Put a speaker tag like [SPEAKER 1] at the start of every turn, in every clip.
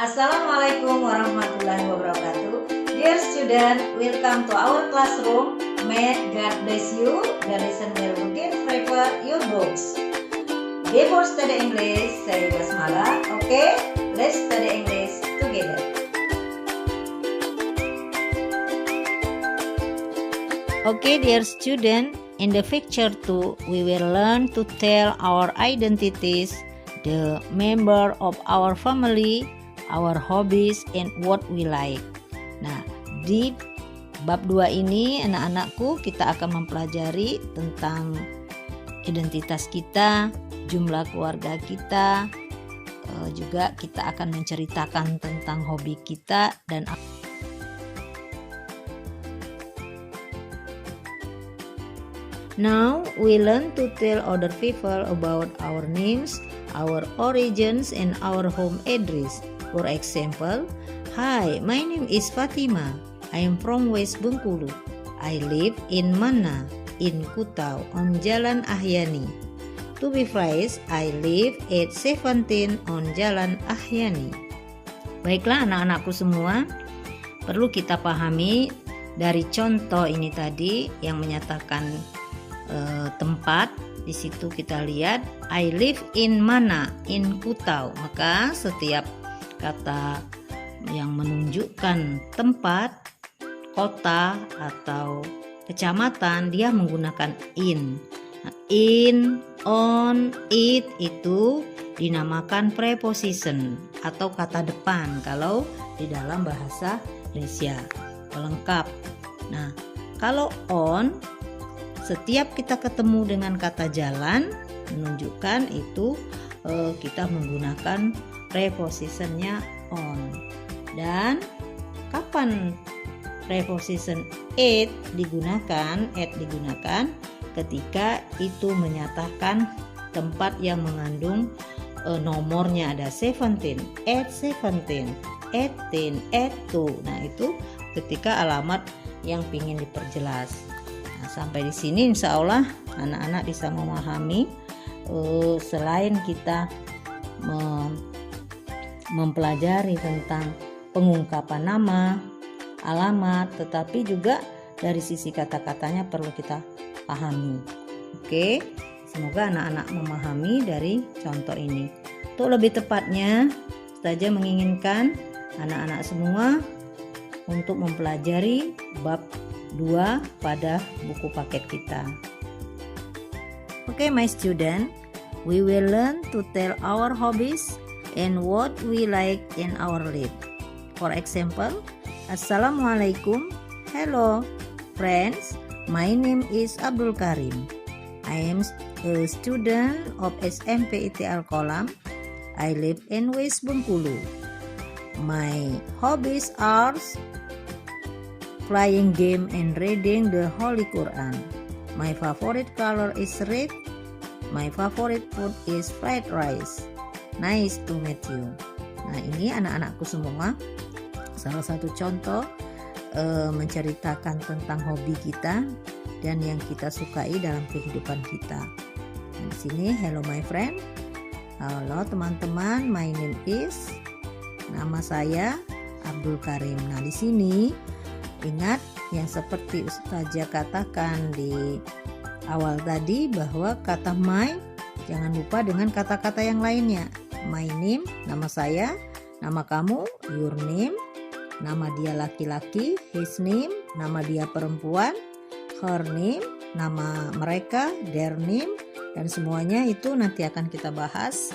[SPEAKER 1] Assalamualaikum warahmatullahi wabarakatuh. Dear student, welcome to our classroom. May God bless you. The lesson will begin. Prepare your books. Before study English, say basmalah. Okay, let's study English together. Okay, dear student, in the picture 2, we will learn to tell our identities, the member of our family, our hobbies, and what we like. Nah, di bab 2 ini anak-anakku kita akan mempelajari tentang identitas kita, jumlah keluarga kita, juga kita akan menceritakan tentang hobi kita dan Now we learn to tell other people about our names, our origins, and our home address. For example, hi, my name is Fatima. I am from West Bengkulu. I live in Mana, in Kutau, on Jalan Ahyani. To be precise, I live at 17 on Jalan Ahyani. Baiklah anak-anakku semua, perlu kita pahami dari contoh ini tadi yang menyatakan tempat. Di situ kita lihat I live in Mana, in Kutau. Maka setiap kata yang menunjukkan tempat, kota atau kecamatan dia menggunakan in. Nah, in, on, it itu dinamakan preposition atau kata depan kalau di dalam bahasa Indonesia, pelengkap. Nah, kalau on, setiap kita ketemu dengan kata jalan menunjukkan itu kita menggunakan prepositionnya on. Dan kapan preposition at digunakan ketika itu menyatakan tempat yang mengandung nomornya, ada 17, at 17, 18, at 2. Nah, itu ketika alamat yang ingin diperjelas. Nah, sampai di sini insya Allah anak-anak bisa memahami selain kita mempelajari tentang pengungkapan nama, alamat, tetapi juga dari sisi kata-katanya perlu kita pahami. Oke, semoga anak-anak memahami dari contoh ini. Untuk lebih tepatnya, Ustazah menginginkan anak-anak semua untuk mempelajari bab 2 pada buku paket kita. Okay, my student, we will learn to tell our hobbies and what we like in our life. For example, Assalamualaikum. Hello, friends. My name is Abdul Karim. I am a student of SMP ITL Kolam. I live in West Bengkulu. My hobbies are playing game and reading the Holy Quran. My favorite color is red. My favorite food is fried rice. Nice to meet you. Nah, ini anak-anakku semua salah satu contoh menceritakan tentang hobi kita dan yang kita sukai dalam kehidupan kita. Nah, di sini hello my friend. Halo teman-teman, my name is, nama saya Abdul Karim. Nah, di sini ingat yang seperti Ustazah katakan di awal tadi bahwa kata my jangan lupa dengan kata-kata yang lainnya. My name, nama saya, nama kamu, your name, nama dia laki-laki, his name, nama dia perempuan, her name, nama mereka, their name, dan semuanya itu nanti akan kita bahas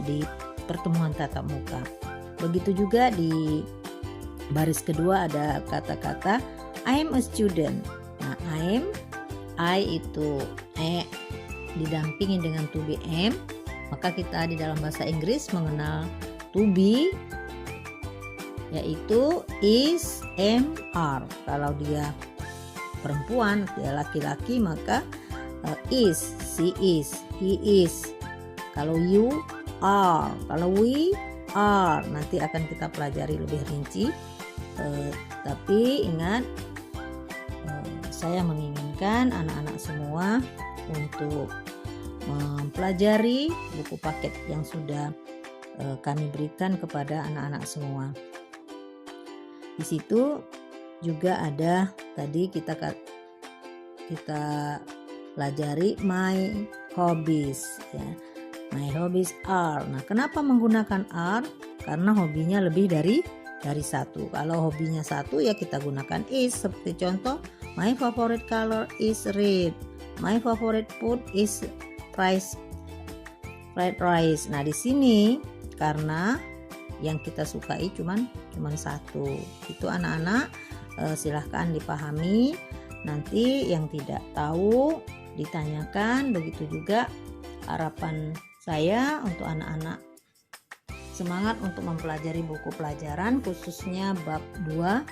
[SPEAKER 1] di pertemuan tatap muka. Begitu juga di baris kedua ada kata-kata I am a student. Nah, I itu didampingi dengan to be am, maka kita di dalam bahasa Inggris mengenal to be yaitu is, am, are. Kalau dia perempuan, dia laki-laki, maka is, she is, he is. Kalau you are, kalau we are, nanti akan kita pelajari lebih rinci. Tapi ingat, saya menginginkan anak-anak semua untuk mempelajari buku paket yang sudah kami berikan kepada anak-anak semua. Di situ juga ada tadi kita pelajari my hobbies ya. My hobbies are. Nah, kenapa menggunakan are? Karena hobinya lebih dari satu. Kalau hobinya satu ya kita gunakan is. Seperti contoh, my favorite color is red. My favorite food is fried rice. Nah, di sini karena yang kita sukai cuman satu. Itu anak-anak silahkan dipahami. Nanti yang tidak tahu ditanyakan. Begitu juga harapan saya untuk anak-anak semangat untuk mempelajari buku pelajaran khususnya bab 2.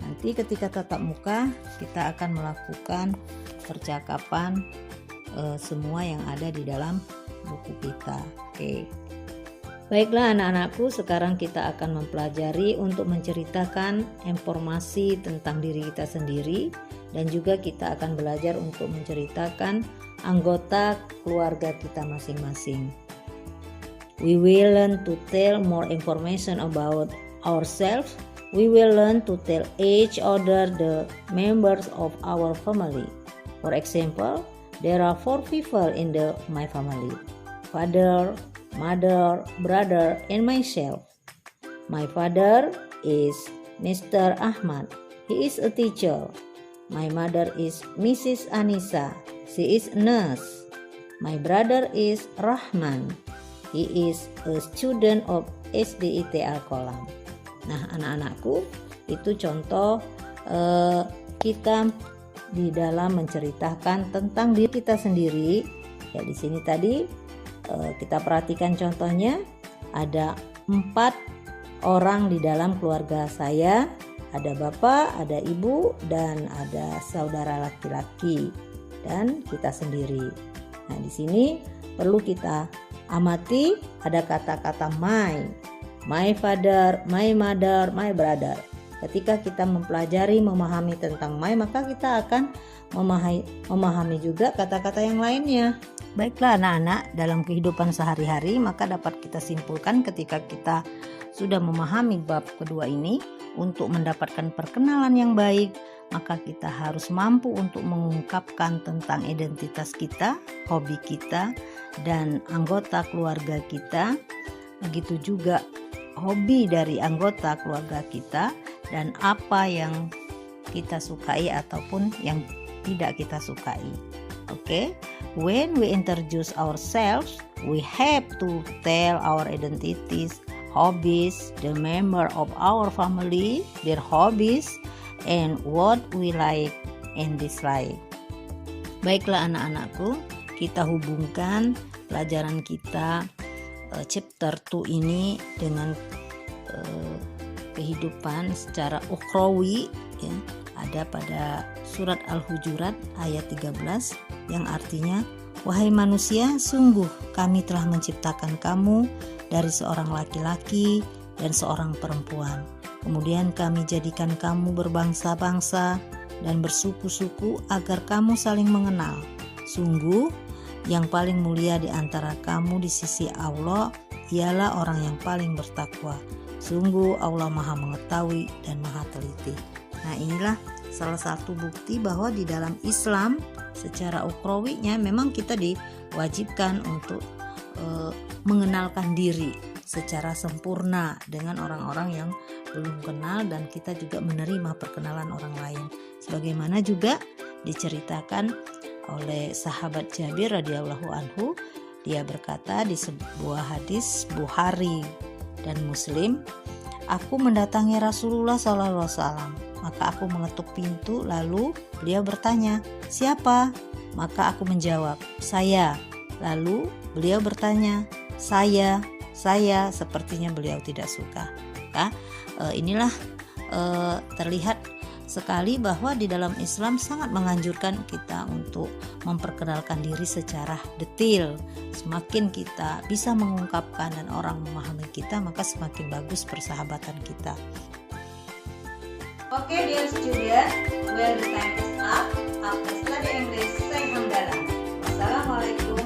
[SPEAKER 1] Nanti ketika tatap muka kita akan melakukan percakapan semua yang ada di dalam buku kita. Oke. Baiklah anak-anakku, sekarang kita akan mempelajari untuk menceritakan informasi tentang diri kita sendiri, dan juga kita akan belajar untuk menceritakan anggota keluarga kita masing-masing. We will learn to tell more information about ourselves. We will learn to tell each other the members of our family. For example, there are 4 people in my family. Father, mother, brother, and myself. My father is Mr. Ahmad. He is a teacher. My mother is Mrs. Anissa. She is a nurse. My brother is Rahman. He is a student of SDIT Al-Qalam. Nah, anak-anakku, itu contoh kita di dalam menceritakan tentang diri kita sendiri. Ya, di sini tadi kita perhatikan contohnya, ada 4 orang di dalam keluarga saya. Ada bapak, ada ibu, dan ada saudara laki-laki, dan kita sendiri. Nah, di sini perlu kita amati ada kata-kata my father, my mother, my brother. Ketika kita mempelajari, memahami tentang my, maka kita akan memahami juga kata-kata yang lainnya. Baiklah anak-anak, dalam kehidupan sehari-hari maka dapat kita simpulkan ketika kita sudah memahami bab kedua ini, untuk mendapatkan perkenalan yang baik, maka kita harus mampu untuk mengungkapkan tentang identitas kita, hobi kita, dan anggota keluarga kita. Begitu juga hobi dari anggota keluarga kita dan apa yang kita sukai ataupun yang tidak kita sukai. Okay, when we introduce ourselves, we have to tell our identities, hobbies, the member of our family, their hobbies, and what we like and dislike. Baiklah anak-anakku, kita hubungkan pelajaran kita chapter 2 ini dengan kehidupan secara ukhrawi ya. Ada pada surat Al-Hujurat ayat 13 yang artinya, wahai manusia, sungguh kami telah menciptakan kamu dari seorang laki-laki dan seorang perempuan. Kemudian kami jadikan kamu berbangsa-bangsa dan bersuku-suku agar kamu saling mengenal. Sungguh yang paling mulia di antara kamu di sisi Allah ialah orang yang paling bertakwa. Sungguh Allah Maha Mengetahui dan Maha Teliti. Nah, inilah salah satu bukti bahwa di dalam Islam secara ukhrawinya memang kita diwajibkan untuk mengenalkan diri secara sempurna dengan orang-orang yang belum kenal, dan kita juga menerima perkenalan orang lain. Sebagaimana juga diceritakan oleh sahabat Jabir radhiyallahu anhu, dia berkata di sebuah hadis Bukhari dan Muslim, aku mendatangi Rasulullah SAW. Maka aku mengetuk pintu, lalu beliau bertanya, siapa? Maka aku menjawab, saya. Lalu beliau bertanya, saya. Sepertinya beliau tidak suka. Maka inilah terlihat sekali bahwa di dalam Islam sangat menganjurkan kita untuk memperkenalkan diri secara detail. Semakin kita bisa mengungkapkan dan orang memahami kita, maka semakin bagus persahabatan kita. Okay, dear student, well, the time is up. After study English, say hamdalah. Wassalamualaikum